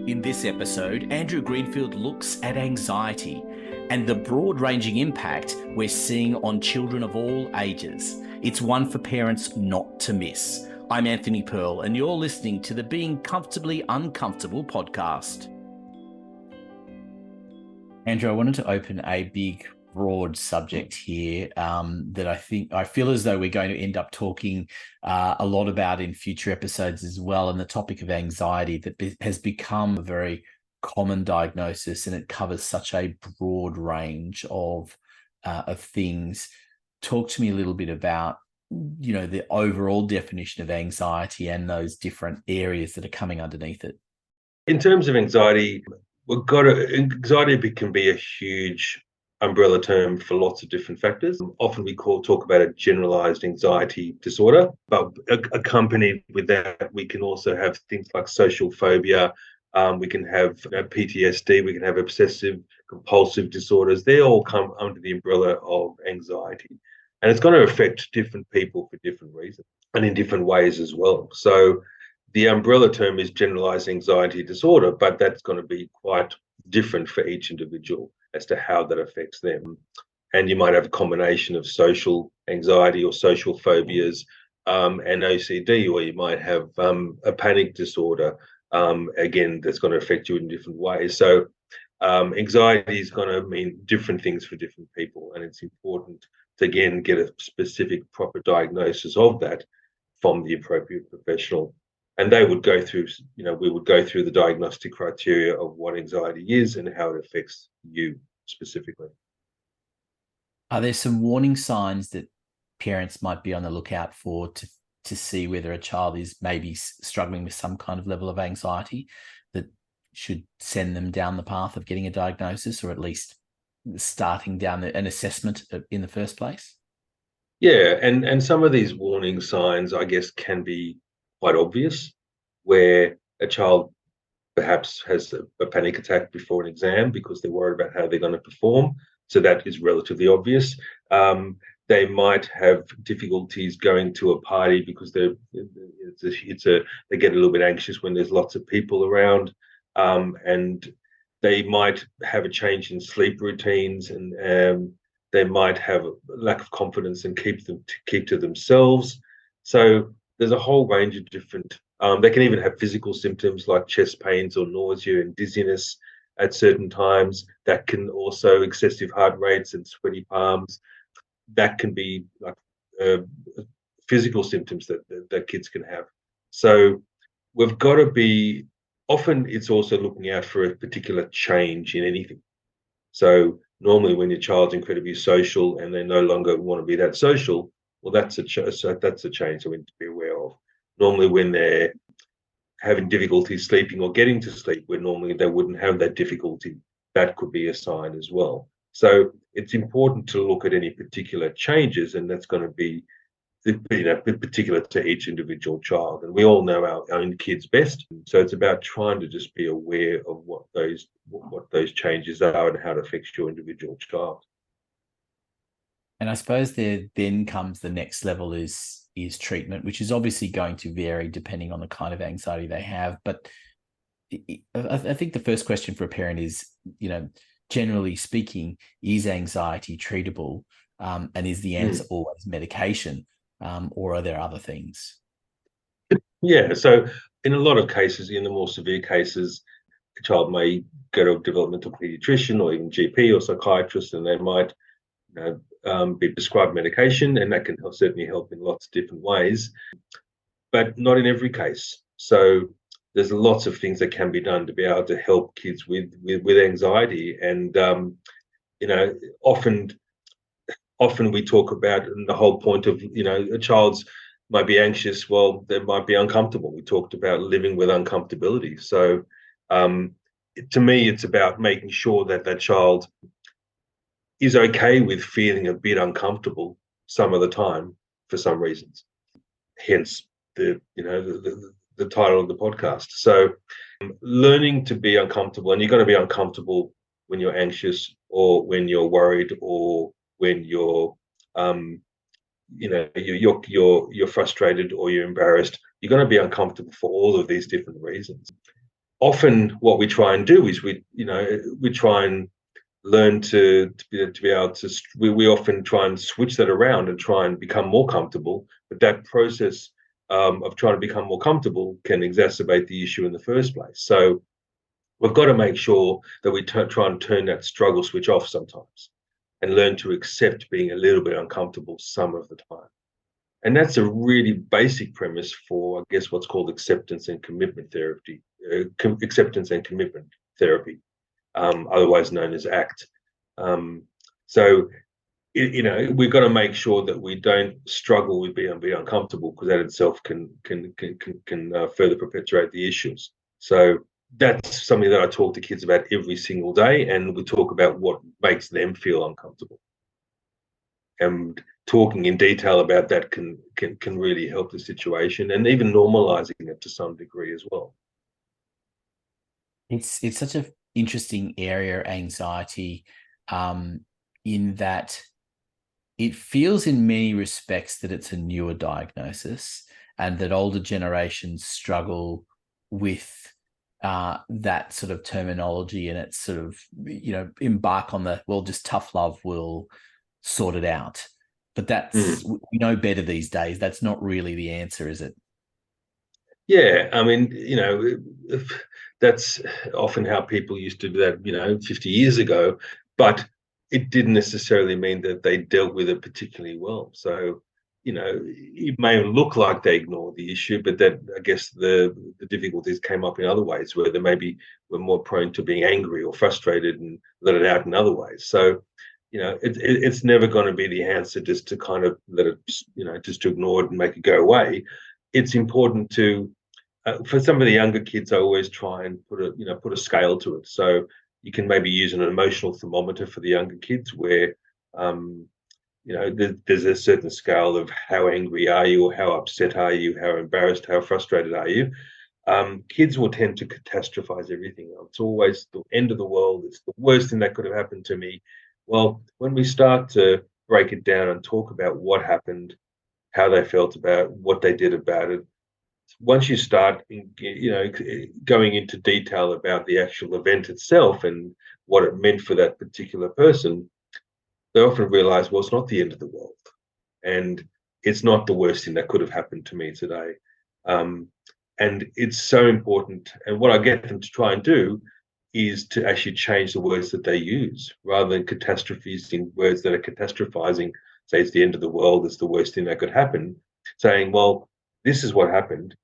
In this episode, Andrew Greenfield looks at anxiety and the broad-ranging impact we're seeing on children of all ages. It's one for parents not to miss. I'm Anthony Pearl, and you're listening to the Being Comfortably Uncomfortable podcast. Andrew, I wanted to open a big, broad subject here that I feel as though we're going to end up talking a lot about in future episodes as well, and the topic of anxiety that has become a very common diagnosis, and it covers such a broad range of things. Talk to me a little bit about, the overall definition of anxiety and those different areas that are coming underneath it. In terms of anxiety, anxiety can be a huge umbrella term for lots of different factors. Often we talk about a generalized anxiety disorder, but accompanied with that, we can also have things like social phobia. We can have PTSD. We can have obsessive compulsive disorders. They all come under the umbrella of anxiety, and it's going to affect different people for different reasons and in different ways as well. So the umbrella term is generalized anxiety disorder, but that's going to be quite different for each individual as to how that affects them. And you might have a combination of social anxiety or social phobias and OCD, or you might have a panic disorder. Again, that's going to affect you in different ways. So anxiety is going to mean different things for different people, and it's important to, again, get a specific, proper diagnosis of that from the appropriate professional. And they would go through, we would go through the diagnostic criteria of what anxiety is and how it affects you specifically. Are there some warning signs that parents might be on the lookout for to see whether a child is maybe struggling with some kind of level of anxiety that should send them down the path of getting a diagnosis, or at least starting down an assessment in the first place? Yeah, and some of these warning signs, I guess, can be quite obvious, where a child perhaps has a panic attack before an exam because they're worried about how they're going to perform. So that is relatively obvious. They might have difficulties going to a party because they get a little bit anxious when there's lots of people around, and they might have a change in sleep routines, and they might have a lack of confidence and keep to themselves. So there's a whole range of different. They can even have physical symptoms like chest pains or nausea and dizziness at certain times. That can also excessive heart rates and sweaty palms. That can be like physical symptoms that kids can have. So we've got to be. Often it's also looking out for a particular change in anything. So normally when your child's incredibly social and they no longer want to be that social, well, that's a change that we need to be aware of. Normally when they're having difficulty sleeping or getting to sleep, where normally they wouldn't have that difficulty, that could be a sign as well. So it's important to look at any particular changes, and that's going to be particular to each individual child. And we all know our own kids best. So it's about trying to just be aware of what those changes are and how it affects your individual child. And I suppose there then comes the next level is treatment, which is obviously going to vary depending on the kind of anxiety they have. But I think the first question for a parent is, generally speaking, is anxiety treatable? And is the answer always medication? Or are there other things? Yeah, so in a lot of cases, in the more severe cases, a child may go to a developmental pediatrician or even GP or psychiatrist, and they might be prescribed medication, and that can certainly help in lots of different ways, but not in every case. So there's lots of things that can be done to be able to help kids with anxiety, and often we talk about the whole point of a child's might be anxious. Well, they might be uncomfortable. We talked about living with uncomfortability. So to me, it's about making sure that that child is okay with feeling a bit uncomfortable some of the time for some reasons. Hence the title of the podcast. So learning to be uncomfortable, and you're going to be uncomfortable when you're anxious or when you're worried or when you're you're frustrated or you're embarrassed. You're going to be uncomfortable for all of these different reasons. often what we try and do is we try and learn to be able to. We often try and switch that around and try and become more comfortable. But that process of trying to become more comfortable can exacerbate the issue in the first place. So we've got to make sure that we try and turn that struggle switch off sometimes and learn to accept being a little bit uncomfortable some of the time. And that's a really basic premise for, I guess, what's called acceptance and commitment therapy, acceptance and commitment therapy, otherwise known as ACT. Um, so, we've got to make sure that we don't struggle with being uncomfortable, because that itself can further perpetuate the issues. So that's something that I talk to kids about every single day, and we talk about what makes them feel uncomfortable. And talking in detail about that can really help the situation, and even normalizing it to some degree as well. It's such an interesting area, anxiety, in that it feels in many respects that it's a newer diagnosis, and that older generations struggle with that sort of terminology, and it's sort of, embark on the, well, just tough love will sort it out. But that's, Mm. we know better these days. That's not really the answer, is it? Yeah, I mean, that's often how people used to do that, 50 years ago, but it didn't necessarily mean that they dealt with it particularly well. So, it may look like they ignored the issue, but that, I guess, the difficulties came up in other ways where they maybe were more prone to being angry or frustrated and let it out in other ways. So, it's never going to be the answer just to kind of let it, just to ignore it and make it go away. It's important to, for some of the younger kids, I always try and put a scale to it. So you can maybe use an emotional thermometer for the younger kids, where um, there's a certain scale of how angry are you, or how upset are you, how embarrassed, how frustrated are you. Kids will tend to catastrophize everything. It's always the end of the world. It's the worst thing that could have happened to me. Well, when we start to break it down and talk about what happened, how they felt about what they did about it, once you start, going into detail about the actual event itself and what it meant for that particular person, they often realize, well, it's not the end of the world, and it's not the worst thing that could have happened to me today. Um, and it's so important. And what I get them to try and do is to actually change the words that they use, rather than catastrophes in words that are catastrophizing. Say it's the end of the world, it's the worst thing that could happen. Saying, well, this is what happened.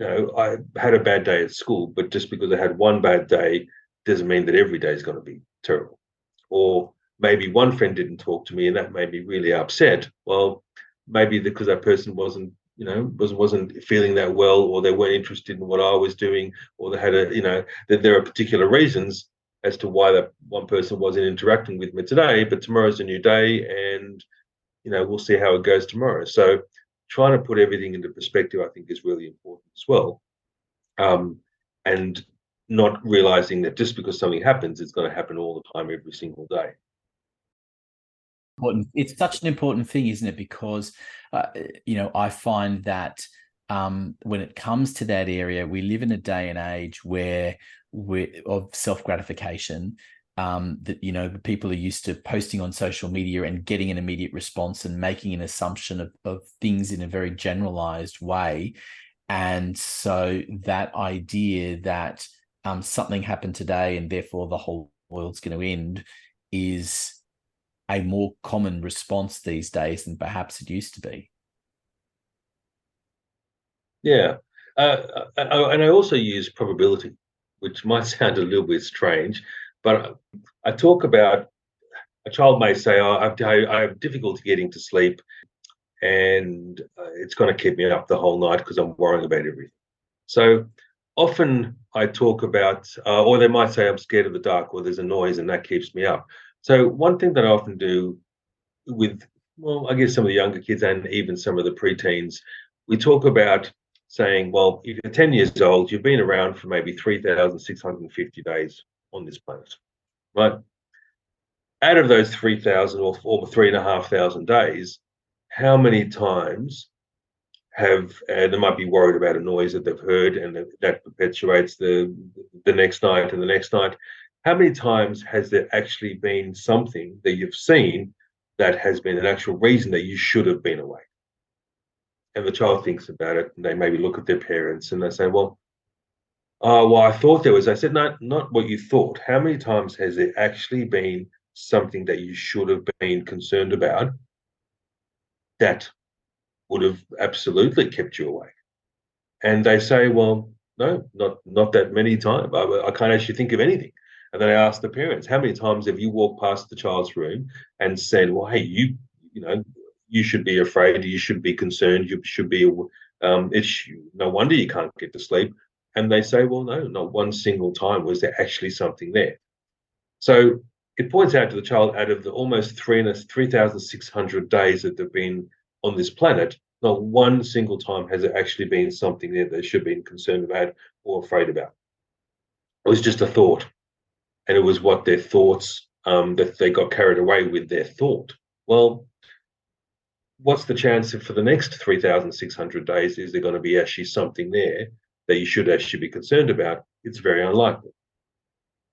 I had a bad day at school, but just because I had one bad day doesn't mean that every day is going to be terrible. Or maybe one friend didn't talk to me and that made me really upset. Well, maybe because that person wasn't feeling that well, or they weren't interested in what I was doing, or they had that there are particular reasons as to why that one person wasn't interacting with me today. But tomorrow's a new day, and we'll see how it goes tomorrow. So trying to put everything into perspective, I think, is really important as well. And not realizing that just because something happens, it's going to happen all the time, every single day. Important. It's such an important thing, isn't it? Because, I find that when it comes to that area, we live in a day and age where we of self-gratification. That the people are used to posting on social media and getting an immediate response and making an assumption of things in a very generalized way. And so that idea that something happened today and therefore the whole world's going to end is a more common response these days than perhaps it used to be. Yeah. And I also use probability, which might sound a little bit strange, but I talk about, a child may say, oh, I have difficulty getting to sleep, and it's going to keep me up the whole night because I'm worrying about everything. So often I talk about, or they might say, I'm scared of the dark, or there's a noise and that keeps me up. So one thing that I often do with, well, I guess some of the younger kids and even some of the preteens, we talk about saying, well, if you're 10 years old, you've been around for maybe 3,650 days on this planet, right? Out of those 3,000 or 3,500 days, how many times they might be worried about a noise that they've heard, and that perpetuates the next night and the next night. How many times has there actually been something that you've seen that has been an actual reason that you should have been awake? And the child thinks about it, and they maybe look at their parents and they say, well, oh, well, I thought there was. I said, no, not what you thought. How many times has there actually been something that you should have been concerned about that would have absolutely kept you awake? And they say, well, no, not that many times. I can't actually think of anything. And then I ask the parents, how many times have you walked past the child's room and said, well, hey, you know, you should be afraid, you should be concerned, you should be, it's no wonder you can't get to sleep. And they say, well, no, not one single time was there actually something there. So it points out to the child, out of the almost 3,600 days that they've been on this planet, not one single time has there actually been something there they should have been concerned about or afraid about. It was just a thought, and it was what their thoughts, that they got carried away with their thought. Well, what's the chance that for the next 3,600 days is there going to be actually something there that you should actually be concerned about? It's very unlikely.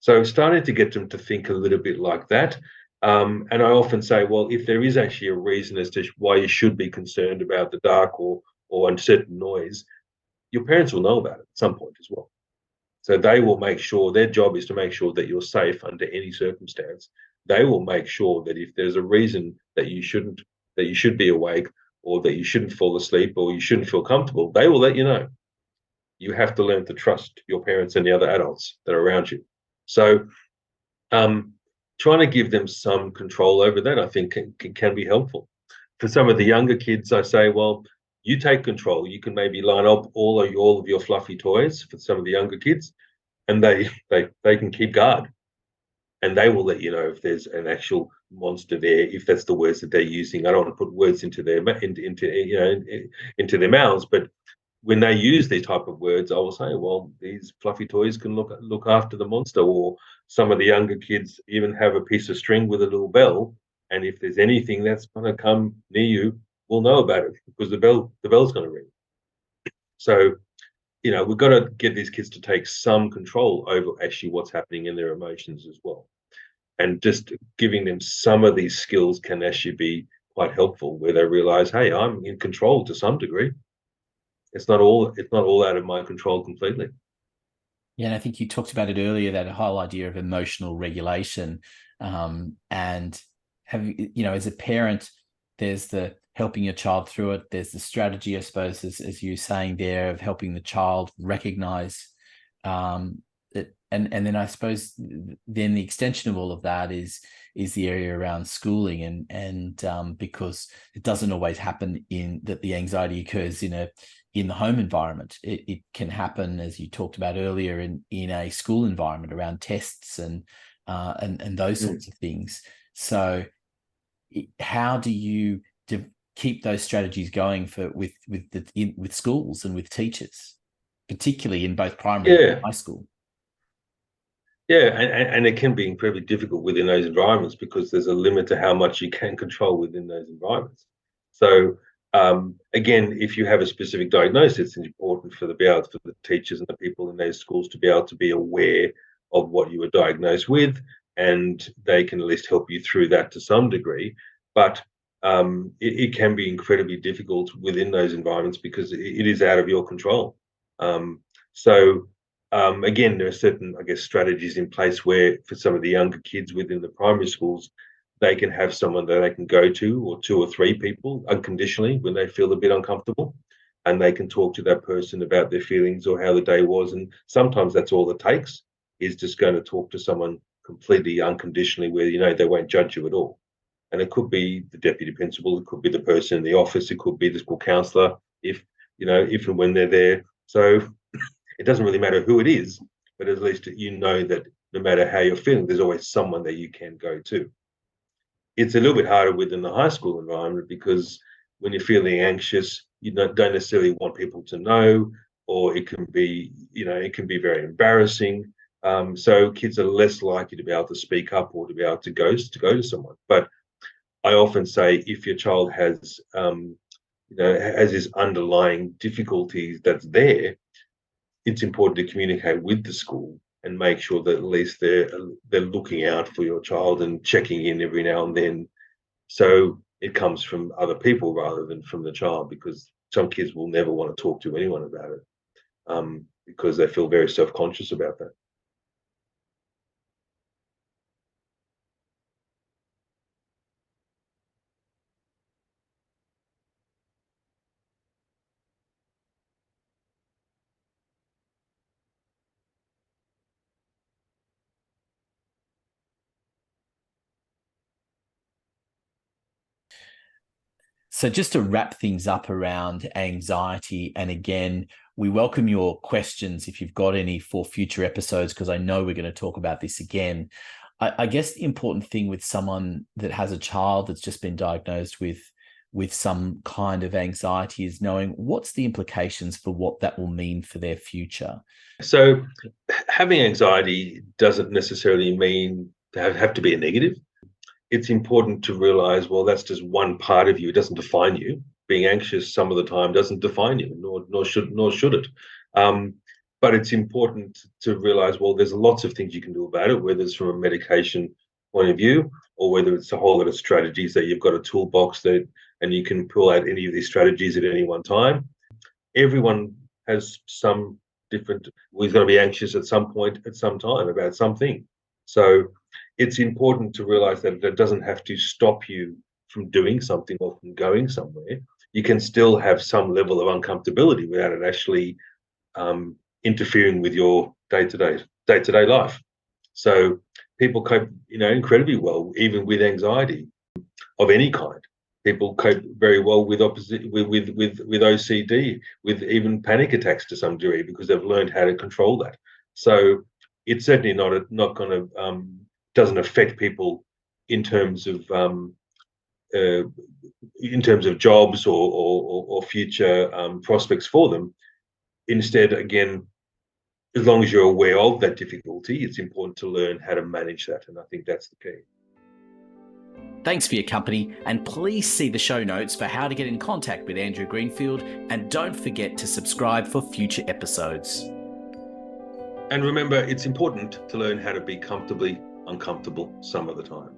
So starting to get them to think a little bit like that. And I often say, well, if there is actually a reason as to why you should be concerned about the dark or uncertain noise, your parents will know about it at some point as well. So they will make sure, their job is to make sure that you're safe under any circumstance. They will make sure that if there's a reason that you should be awake, or that you shouldn't fall asleep, or you shouldn't feel comfortable, they will let you know. You have to learn to trust your parents and the other adults that are around you. So trying to give them some control over that, I think, can be helpful. For some of the younger kids, I say, well, you take control. You can maybe line up all of your fluffy toys for some of the younger kids, and they can keep guard, and they will let you know if there's an actual monster there, if that's the words that they're using. I don't want to put words into into their mouths, but when they use these type of words, I will say, well, these fluffy toys can look after the monster. Or some of the younger kids even have a piece of string with a little bell, and if there's anything that's going to come near you, we'll know about it because the bell's going to ring. So, we've got to get these kids to take some control over actually what's happening in their emotions as well. And just giving them some of these skills can actually be quite helpful, where they realize, hey, I'm in control to some degree. It's not all out of my control completely. Yeah, and I think you talked about it earlier, that whole idea of emotional regulation. And as a parent, there's the helping your child through it. There's the strategy, I suppose, as you were saying there, of helping the child recognize it. And then I suppose then the extension of all of that is the area around schooling, and because it doesn't always happen in that the anxiety occurs in the home environment. It can happen, as you talked about earlier, in a school environment around tests and those sorts of things. So how do you keep those strategies going with schools and with teachers, particularly in both primary and high school? Yeah, and it can be incredibly difficult within those environments because there's a limit to how much you can control within those environments. So again, if you have a specific diagnosis, it's important for the teachers and the people in those schools to be able to be aware of what you were diagnosed with, and they can at least help you through that to some degree. But it can be incredibly difficult within those environments because it is out of your control. Again, there are certain, I guess, strategies in place where for some of the younger kids within the primary schools, they can have someone that they can go to, or two or three people unconditionally when they feel a bit uncomfortable, and they can talk to that person about their feelings or how the day was. And sometimes that's all it takes, is just going to talk to someone completely unconditionally where they won't judge you at all. And it could be the deputy principal, it could be the person in the office, it could be the school counsellor, if and when they're there. So it doesn't really matter who it is, but at least that no matter how you're feeling, there's always someone that you can go to. It's a little bit harder within the high school environment because when you're feeling anxious, you don't necessarily want people to know, or it can be very embarrassing. So kids are less likely to be able to speak up or to be able to go to someone. But I often say, if your child has has this underlying difficulty that's there, it's important to communicate with the school and make sure that at least they're looking out for your child and checking in every now and then. So it comes from other people rather than from the child, because some kids will never want to talk to anyone about it, because they feel very self-conscious about that. So just to wrap things up around anxiety, and again, we welcome your questions if you've got any for future episodes, because I know we're going to talk about this again. I guess the important thing with someone that has a child that's just been diagnosed with some kind of anxiety is knowing what's the implications for what that will mean for their future. So having anxiety doesn't necessarily mean to have to be a negative. It's important to realize, well, that's just one part of you. It doesn't define you. Being anxious some of the time doesn't define you, nor should it. But it's important to realize, well, there's lots of things you can do about it, whether it's from a medication point of view or whether it's a whole lot of strategies that you've got a toolbox that, and you can pull out any of these strategies at any one time. Everyone has some different, we're going to be anxious at some point, at some time about something. So it's important to realize that it doesn't have to stop you from doing something or from going somewhere. You can still have some level of uncomfortability without it actually interfering with your day-to-day life. So people cope, incredibly well, even with anxiety of any kind. People cope very well with OCD, with even panic attacks to some degree, because they've learned how to control that. So it's certainly not going to doesn't affect people in terms of jobs or future prospects for them. Instead, again, as long as you're aware of that difficulty, it's important to learn how to manage that, and I think that's the key. Thanks for your company, and please see the show notes for how to get in contact with Andrew Greenfield, and don't forget to subscribe for future episodes. And remember, it's important to learn how to be comfortably uncomfortable some of the time.